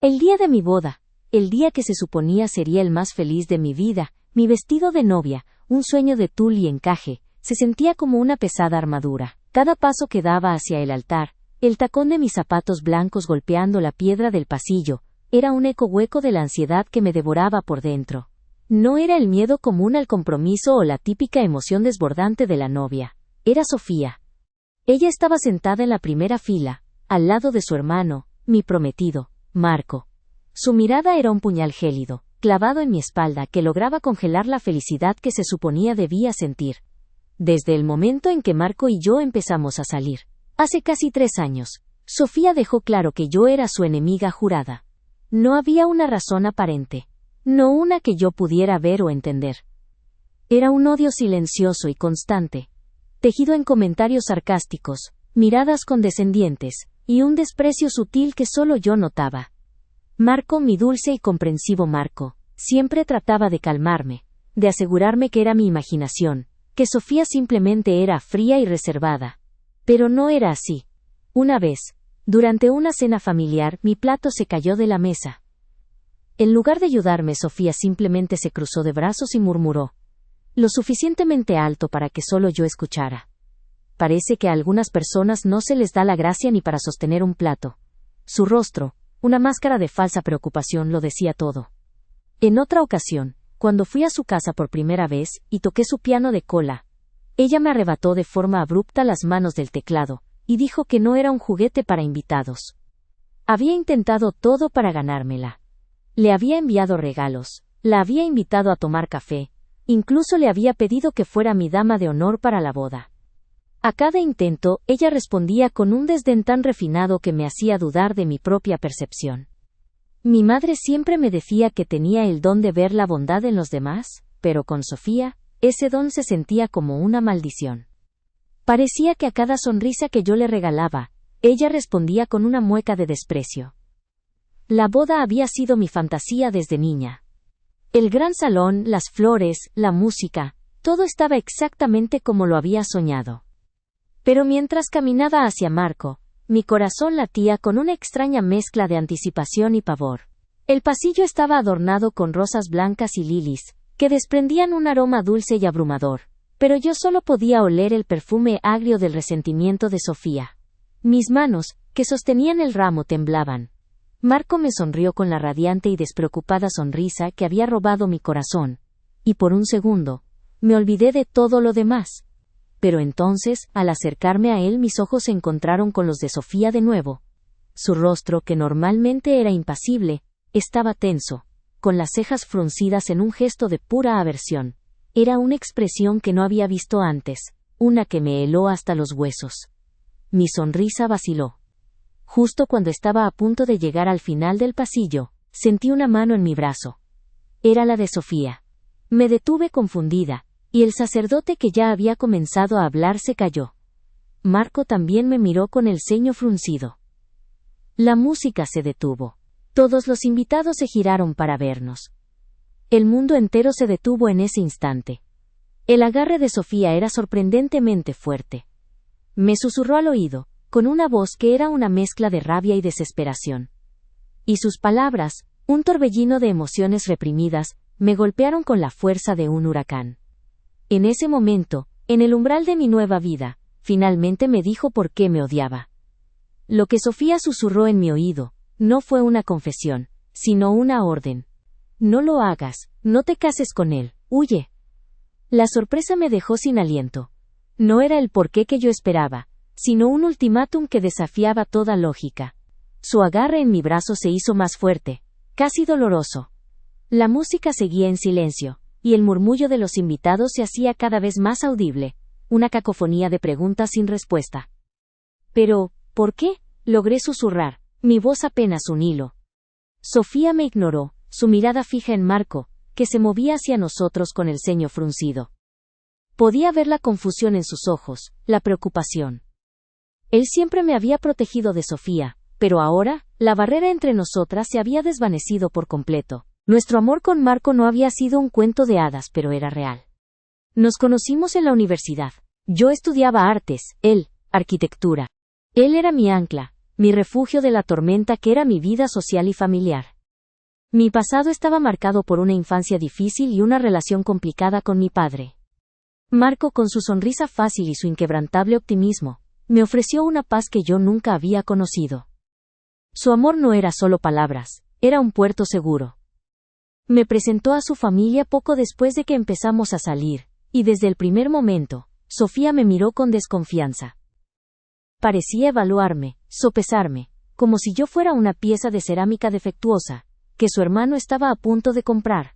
El día de mi boda, el día que se suponía sería el más feliz de mi vida, mi vestido de novia, un sueño de tul y encaje, se sentía como una pesada armadura. Cada paso que daba hacia el altar, el tacón de mis zapatos blancos golpeando la piedra del pasillo, era un eco hueco de la ansiedad que me devoraba por dentro. No era el miedo común al compromiso o la típica emoción desbordante de la novia. Era Sofía. Ella estaba sentada en la primera fila, al lado de su hermano, mi prometido, Marco. Su mirada era un puñal gélido, clavado en mi espalda, que lograba congelar la felicidad que se suponía debía sentir. Desde el momento en que Marco y yo empezamos a salir, hace casi 3 años, Sofía dejó claro que yo era su enemiga jurada. No había una razón aparente, no una que yo pudiera ver o entender. Era un odio silencioso y constante, tejido en comentarios sarcásticos, miradas condescendientes, y un desprecio sutil que solo yo notaba. Marco, mi dulce y comprensivo Marco, siempre trataba de calmarme, de asegurarme que era mi imaginación, que Sofía simplemente era fría y reservada. Pero no era así. Una vez, durante una cena familiar, mi plato se cayó de la mesa. En lugar de ayudarme, Sofía simplemente se cruzó de brazos y murmuró, lo suficientemente alto para que solo yo escuchara. Parece que a algunas personas no se les da la gracia ni para sostener un plato. Su rostro, una máscara de falsa preocupación, lo decía todo. En otra ocasión, cuando fui a su casa por primera vez y toqué su piano de cola, ella me arrebató de forma abrupta las manos del teclado y dijo que no era un juguete para invitados. Había intentado todo para ganármela. Le había enviado regalos, la había invitado a tomar café, incluso le había pedido que fuera mi dama de honor para la boda. A cada intento, ella respondía con un desdén tan refinado que me hacía dudar de mi propia percepción. Mi madre siempre me decía que tenía el don de ver la bondad en los demás, pero con Sofía, ese don se sentía como una maldición. Parecía que a cada sonrisa que yo le regalaba, ella respondía con una mueca de desprecio. La boda había sido mi fantasía desde niña. El gran salón, las flores, la música, todo estaba exactamente como lo había soñado. Pero mientras caminaba hacia Marco, mi corazón latía con una extraña mezcla de anticipación y pavor. El pasillo estaba adornado con rosas blancas y lilies, que desprendían un aroma dulce y abrumador, pero yo solo podía oler el perfume agrio del resentimiento de Sofía. Mis manos, que sostenían el ramo, temblaban. Marco me sonrió con la radiante y despreocupada sonrisa que había robado mi corazón, y por un segundo, me olvidé de todo lo demás. Pero entonces, al acercarme a él, mis ojos se encontraron con los de Sofía de nuevo. Su rostro, que normalmente era impasible, estaba tenso, con las cejas fruncidas en un gesto de pura aversión. Era una expresión que no había visto antes, una que me heló hasta los huesos. Mi sonrisa vaciló. Justo cuando estaba a punto de llegar al final del pasillo, sentí una mano en mi brazo. Era la de Sofía. Me detuve confundida, y el sacerdote, que ya había comenzado a hablar, se calló. Marco también me miró con el ceño fruncido. La música se detuvo. Todos los invitados se giraron para vernos. El mundo entero se detuvo en ese instante. El agarre de Sofía era sorprendentemente fuerte. Me susurró al oído, con una voz que era una mezcla de rabia y desesperación. Y sus palabras, un torbellino de emociones reprimidas, me golpearon con la fuerza de un huracán. En ese momento, en el umbral de mi nueva vida, finalmente me dijo por qué me odiaba. Lo que Sofía susurró en mi oído, no fue una confesión, sino una orden. No lo hagas, no te cases con él, huye. La sorpresa me dejó sin aliento. No era el porqué que yo esperaba, sino un ultimátum que desafiaba toda lógica. Su agarre en mi brazo se hizo más fuerte, casi doloroso. La música seguía en silencio, y el murmullo de los invitados se hacía cada vez más audible, una cacofonía de preguntas sin respuesta. Pero, ¿por qué? Logré susurrar, mi voz apenas un hilo. Sofía me ignoró, su mirada fija en Marco, que se movía hacia nosotros con el ceño fruncido. Podía ver la confusión en sus ojos, la preocupación. Él siempre me había protegido de Sofía, pero ahora, la barrera entre nosotras se había desvanecido por completo. Nuestro amor con Marco no había sido un cuento de hadas, pero era real. Nos conocimos en la universidad. Yo estudiaba artes, él, arquitectura. Él era mi ancla, mi refugio de la tormenta que era mi vida social y familiar. Mi pasado estaba marcado por una infancia difícil y una relación complicada con mi padre. Marco, con su sonrisa fácil y su inquebrantable optimismo, me ofreció una paz que yo nunca había conocido. Su amor no era solo palabras, era un puerto seguro. Me presentó a su familia poco después de que empezamos a salir, y desde el primer momento, Sofía me miró con desconfianza. Parecía evaluarme, sopesarme, como si yo fuera una pieza de cerámica defectuosa, que su hermano estaba a punto de comprar.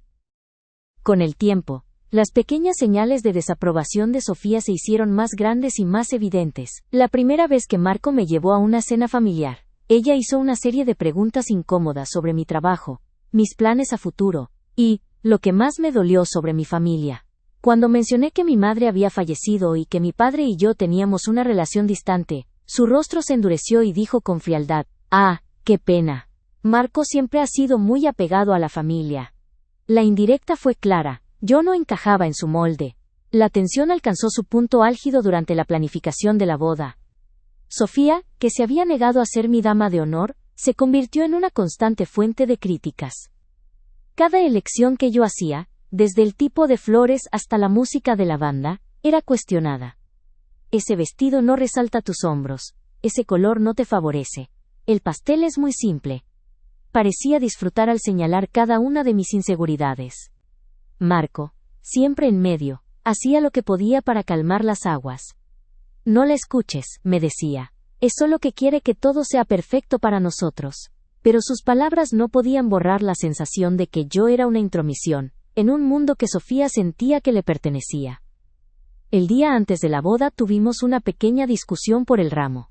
Con el tiempo, las pequeñas señales de desaprobación de Sofía se hicieron más grandes y más evidentes. La primera vez que Marco me llevó a una cena familiar, ella hizo una serie de preguntas incómodas sobre mi trabajo, mis planes a futuro, y, lo que más me dolió, sobre mi familia. Cuando mencioné que mi madre había fallecido y que mi padre y yo teníamos una relación distante, su rostro se endureció y dijo con frialdad: «Ah, qué pena. Marco siempre ha sido muy apegado a la familia». La indirecta fue clara: yo no encajaba en su molde. La tensión alcanzó su punto álgido durante la planificación de la boda. Sofía, que se había negado a ser mi dama de honor, se convirtió en una constante fuente de críticas. Cada elección que yo hacía, desde el tipo de flores hasta la música de la banda, era cuestionada. Ese vestido no resalta tus hombros, ese color no te favorece, el pastel es muy simple. Parecía disfrutar al señalar cada una de mis inseguridades. Marco, siempre en medio, hacía lo que podía para calmar las aguas. No la escuches, me decía. Es solo que quiere que todo sea perfecto para nosotros. Pero sus palabras no podían borrar la sensación de que yo era una intromisión, en un mundo que Sofía sentía que le pertenecía. El día antes de la boda tuvimos una pequeña discusión por el ramo.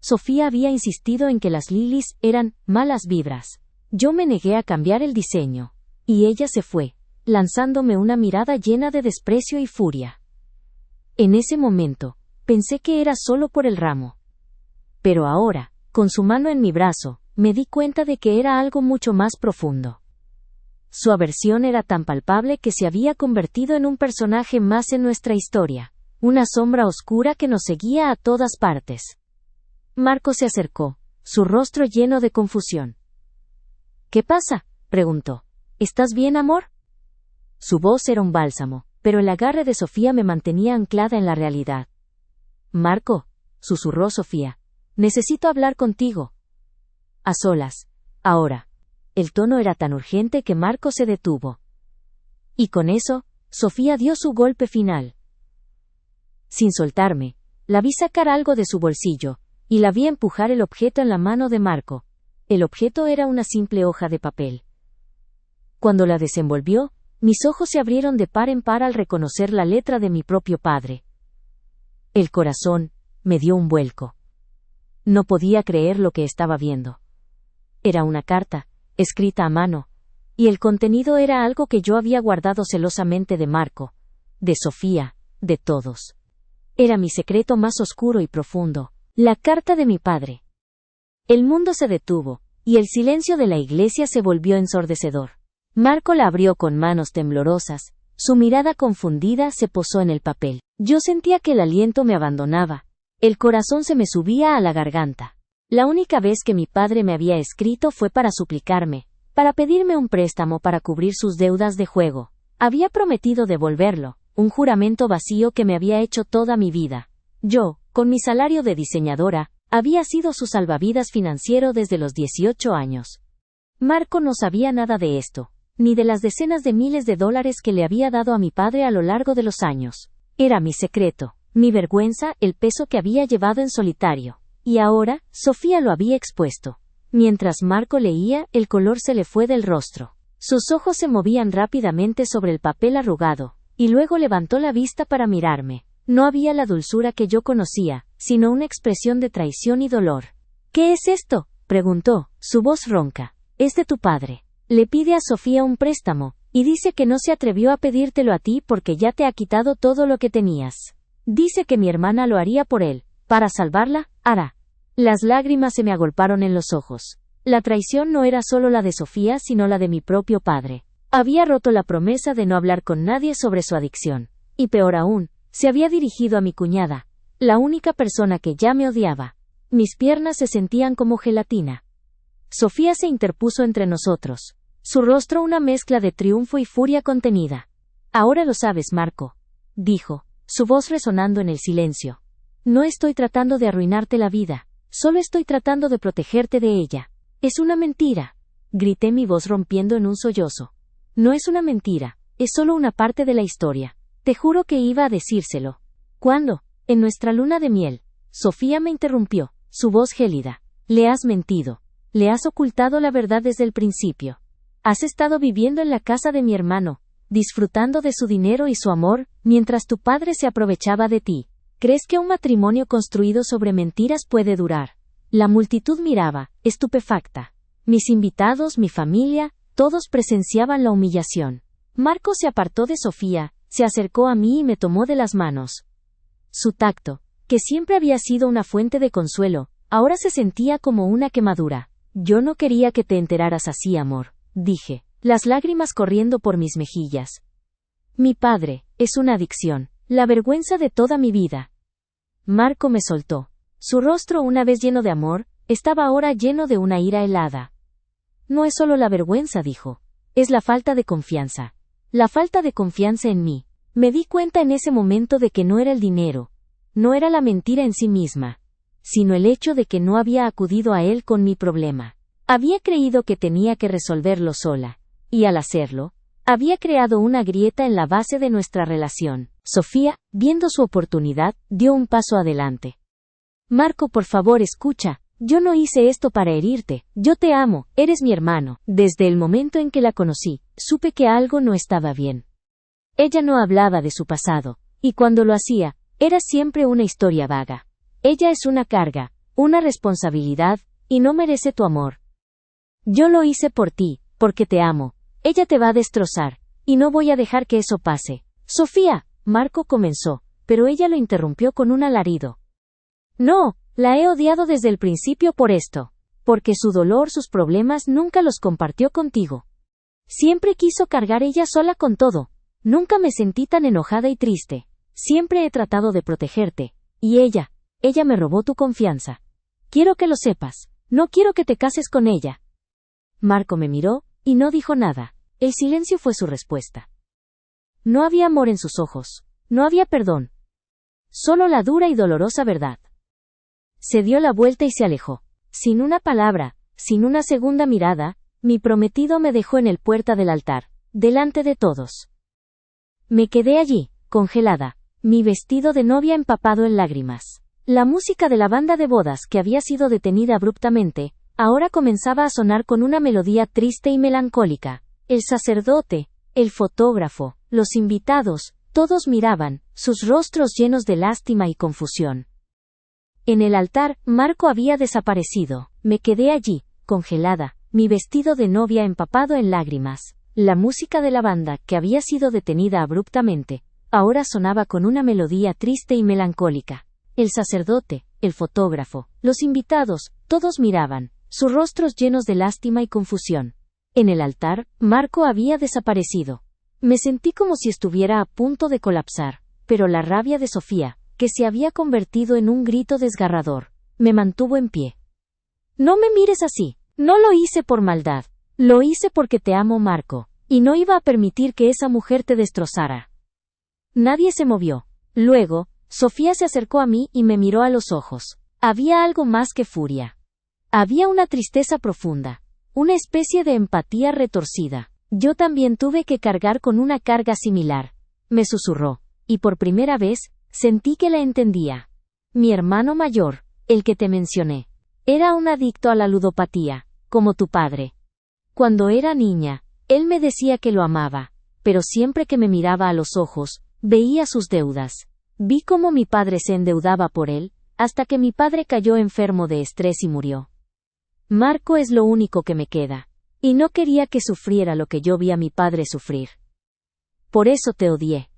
Sofía había insistido en que las lilies eran malas vibras. Yo me negué a cambiar el diseño, y ella se fue, lanzándome una mirada llena de desprecio y furia. En ese momento, pensé que era solo por el ramo. Pero ahora, con su mano en mi brazo, me di cuenta de que era algo mucho más profundo. Su aversión era tan palpable que se había convertido en un personaje más en nuestra historia, una sombra oscura que nos seguía a todas partes. Marco se acercó, su rostro lleno de confusión. «¿Qué pasa?», preguntó. «¿Estás bien, amor?». Su voz era un bálsamo, pero el agarre de Sofía me mantenía anclada en la realidad. «Marco», susurró Sofía, «necesito hablar contigo». «A solas. Ahora». El tono era tan urgente que Marco se detuvo. Y con eso, Sofía dio su golpe final. Sin soltarme, la vi sacar algo de su bolsillo, y la vi empujar el objeto en la mano de Marco. El objeto era una simple hoja de papel. Cuando la desenvolvió, mis ojos se abrieron de par en par al reconocer la letra de mi propio padre. El corazón me dio un vuelco. No podía creer lo que estaba viendo. Era una carta, escrita a mano, y el contenido era algo que yo había guardado celosamente de Marco, de Sofía, de todos. Era mi secreto más oscuro y profundo, la carta de mi padre. El mundo se detuvo, y el silencio de la iglesia se volvió ensordecedor. Marco la abrió con manos temblorosas, su mirada confundida se posó en el papel. Yo sentía que el aliento me abandonaba, el corazón se me subía a la garganta. La única vez que mi padre me había escrito fue para suplicarme, para pedirme un préstamo para cubrir sus deudas de juego. Había prometido devolverlo, un juramento vacío que me había hecho toda mi vida. Yo, con mi salario de diseñadora, había sido su salvavidas financiero desde los 18 años. Marco no sabía nada de esto, ni de las decenas de miles de dólares que le había dado a mi padre a lo largo de los años. Era mi secreto, mi vergüenza, el peso que había llevado en solitario. Y ahora, Sofía lo había expuesto. Mientras Marco leía, el color se le fue del rostro. Sus ojos se movían rápidamente sobre el papel arrugado, y luego levantó la vista para mirarme. No había la dulzura que yo conocía, sino una expresión de traición y dolor. «¿Qué es esto?», preguntó, su voz ronca. «Es de tu padre. Le pide a Sofía un préstamo, y dice que no se atrevió a pedírtelo a ti porque ya te ha quitado todo lo que tenías. Dice que mi hermana lo haría por él. Para salvarla, hará». Las lágrimas se me agolparon en los ojos. La traición no era solo la de Sofía, sino la de mi propio padre. Había roto la promesa de no hablar con nadie sobre su adicción. Y peor aún, se había dirigido a mi cuñada, la única persona que ya me odiaba. Mis piernas se sentían como gelatina. Sofía se interpuso entre nosotros. Su rostro una mezcla de triunfo y furia contenida. Ahora lo sabes, Marco, dijo, su voz resonando en el silencio. No estoy tratando de arruinarte la vida, solo estoy tratando de protegerte de ella. Es una mentira, grité, mi voz rompiendo en un sollozo. No es una mentira, es solo una parte de la historia. Te juro que iba a decírselo. ¿Cuándo? En nuestra luna de miel. Sofía me interrumpió, su voz gélida. Le has mentido. Le has ocultado la verdad desde el principio. Has estado viviendo en la casa de mi hermano, disfrutando de su dinero y su amor, mientras tu padre se aprovechaba de ti. ¿Crees que un matrimonio construido sobre mentiras puede durar? La multitud miraba, estupefacta. Mis invitados, mi familia, todos presenciaban la humillación. Marco se apartó de Sofía, se acercó a mí y me tomó de las manos. Su tacto, que siempre había sido una fuente de consuelo, ahora se sentía como una quemadura. Yo no quería que te enteraras así, amor, dije, las lágrimas corriendo por mis mejillas. Mi padre, es una adicción, la vergüenza de toda mi vida. Marco me soltó. Su rostro, una vez lleno de amor, estaba ahora lleno de una ira helada. No es solo la vergüenza, dijo. Es la falta de confianza. La falta de confianza en mí. Me di cuenta en ese momento de que no era el dinero. No era la mentira en sí misma, sino el hecho de que no había acudido a él con mi problema. Había creído que tenía que resolverlo sola, y al hacerlo, había creado una grieta en la base de nuestra relación. Sofía, viendo su oportunidad, dio un paso adelante. Marco, por favor, escucha. Yo no hice esto para herirte. Yo te amo, eres mi hermano. Desde el momento en que la conocí, supe que algo no estaba bien. Ella no hablaba de su pasado, y cuando lo hacía, era siempre una historia vaga. Ella es una carga, una responsabilidad, y no merece tu amor. Yo lo hice por ti, porque te amo. Ella te va a destrozar, y no voy a dejar que eso pase. Sofía, Marco comenzó, pero ella lo interrumpió con un alarido. No, la he odiado desde el principio por esto, porque su dolor, sus problemas nunca los compartió contigo. Siempre quiso cargar ella sola con todo. Nunca me sentí tan enojada y triste. Siempre he tratado de protegerte, y ella me robó tu confianza. Quiero que lo sepas, no quiero que te cases con ella. Marco me miró, y no dijo nada. El silencio fue su respuesta. No había amor en sus ojos, no había perdón. Solo la dura y dolorosa verdad. Se dio la vuelta y se alejó. Sin una palabra, sin una segunda mirada, mi prometido me dejó en el puerta del altar, delante de todos. Me quedé allí, congelada, mi vestido de novia empapado en lágrimas. La música de la banda de bodas, que había sido detenida abruptamente, ahora comenzaba a sonar con una melodía triste y melancólica. El sacerdote, el fotógrafo, los invitados, todos miraban, sus rostros llenos de lástima y confusión. En el altar, Marco había desaparecido. Me quedé allí, congelada, mi vestido de novia empapado en lágrimas. La música de la banda, que había sido detenida abruptamente, ahora sonaba con una melodía triste y melancólica. El sacerdote, el fotógrafo, los invitados, todos miraban, sus rostros llenos de lástima y confusión. En el altar, Marco había desaparecido. Me sentí como si estuviera a punto de colapsar, pero la rabia de Sofía, que se había convertido en un grito desgarrador, me mantuvo en pie. No me mires así, no lo hice por maldad, lo hice porque te amo, Marco, y no iba a permitir que esa mujer te destrozara. Nadie se movió. Luego, Sofía se acercó a mí y me miró a los ojos. Había algo más que furia. Había una tristeza profunda, una especie de empatía retorcida. Yo también tuve que cargar con una carga similar, me susurró, y por primera vez, sentí que la entendía. Mi hermano mayor, el que te mencioné, era un adicto a la ludopatía, como tu padre. Cuando era niña, él me decía que lo amaba, pero siempre que me miraba a los ojos, veía sus deudas. Vi cómo mi padre se endeudaba por él, hasta que mi padre cayó enfermo de estrés y murió. Marco es lo único que me queda, y no quería que sufriera lo que yo vi a mi padre sufrir. Por eso te odié.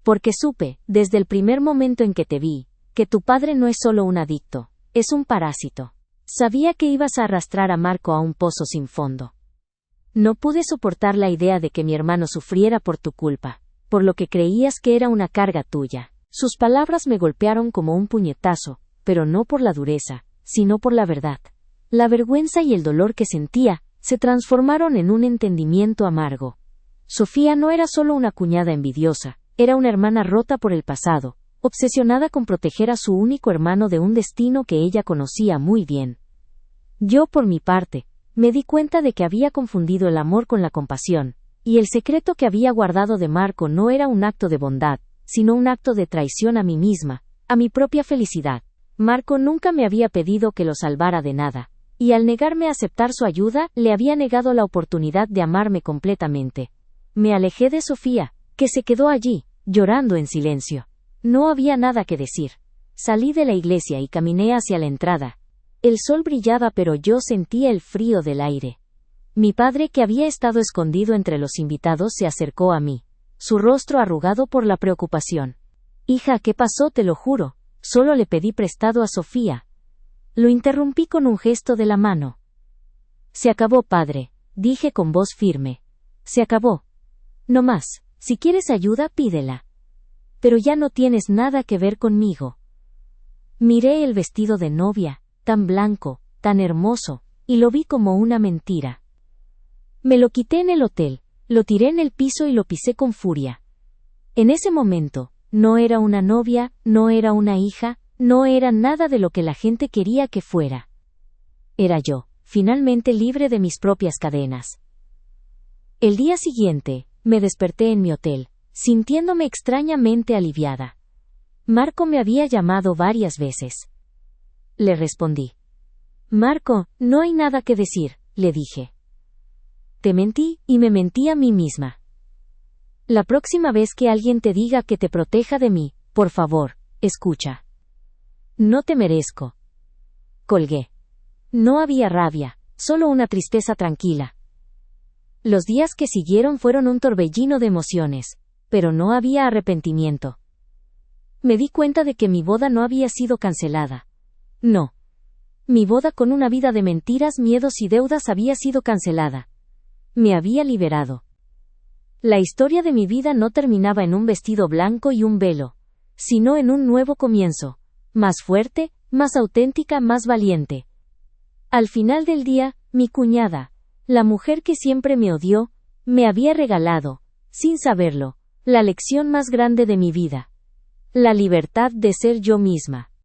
Porque supe, desde el primer momento en que te vi, que tu padre no es solo un adicto, es un parásito. Sabía que ibas a arrastrar a Marco a un pozo sin fondo. No pude soportar la idea de que mi hermano sufriera por tu culpa, por lo que creías que era una carga tuya. Sus palabras me golpearon como un puñetazo, pero no por la dureza, sino por la verdad. La vergüenza y el dolor que sentía se transformaron en un entendimiento amargo. Sofía no era solo una cuñada envidiosa, era una hermana rota por el pasado, obsesionada con proteger a su único hermano de un destino que ella conocía muy bien. Yo, por mi parte, me di cuenta de que había confundido el amor con la compasión, y el secreto que había guardado de Marco no era un acto de bondad, sino un acto de traición a mí misma, a mi propia felicidad. Marco nunca me había pedido que lo salvara de nada, y al negarme a aceptar su ayuda, le había negado la oportunidad de amarme completamente. Me alejé de Sofía, que se quedó allí, llorando en silencio. No había nada que decir. Salí de la iglesia y caminé hacia la entrada. El sol brillaba, pero yo sentía el frío del aire. Mi padre, que había estado escondido entre los invitados, se acercó a mí, su rostro arrugado por la preocupación. Hija, ¿qué pasó? Te lo juro, solo le pedí prestado a Sofía. Lo interrumpí con un gesto de la mano. Se acabó, padre, dije con voz firme. Se acabó. No más. Si quieres ayuda, pídela. Pero ya no tienes nada que ver conmigo. Miré el vestido de novia, tan blanco, tan hermoso, y lo vi como una mentira. Me lo quité en el hotel, lo tiré en el piso y lo pisé con furia. En ese momento, no era una novia, no era una hija, no era nada de lo que la gente quería que fuera. Era yo, finalmente libre de mis propias cadenas. El día siguiente, me desperté en mi hotel, sintiéndome extrañamente aliviada. Marco me había llamado varias veces. Le respondí. Marco, no hay nada que decir, le dije. Te mentí, y me mentí a mí misma. La próxima vez que alguien te diga que te proteja de mí, por favor, escucha. No te merezco. Colgué. No había rabia, solo una tristeza tranquila. Los días que siguieron fueron un torbellino de emociones, pero no había arrepentimiento. Me di cuenta de que mi boda no había sido cancelada. No. Mi boda con una vida de mentiras, miedos y deudas había sido cancelada. Me había liberado. La historia de mi vida no terminaba en un vestido blanco y un velo, sino en un nuevo comienzo, más fuerte, más auténtica, más valiente. Al final del día, mi cuñada, la mujer que siempre me odió, me había regalado, sin saberlo, la lección más grande de mi vida. La libertad de ser yo misma.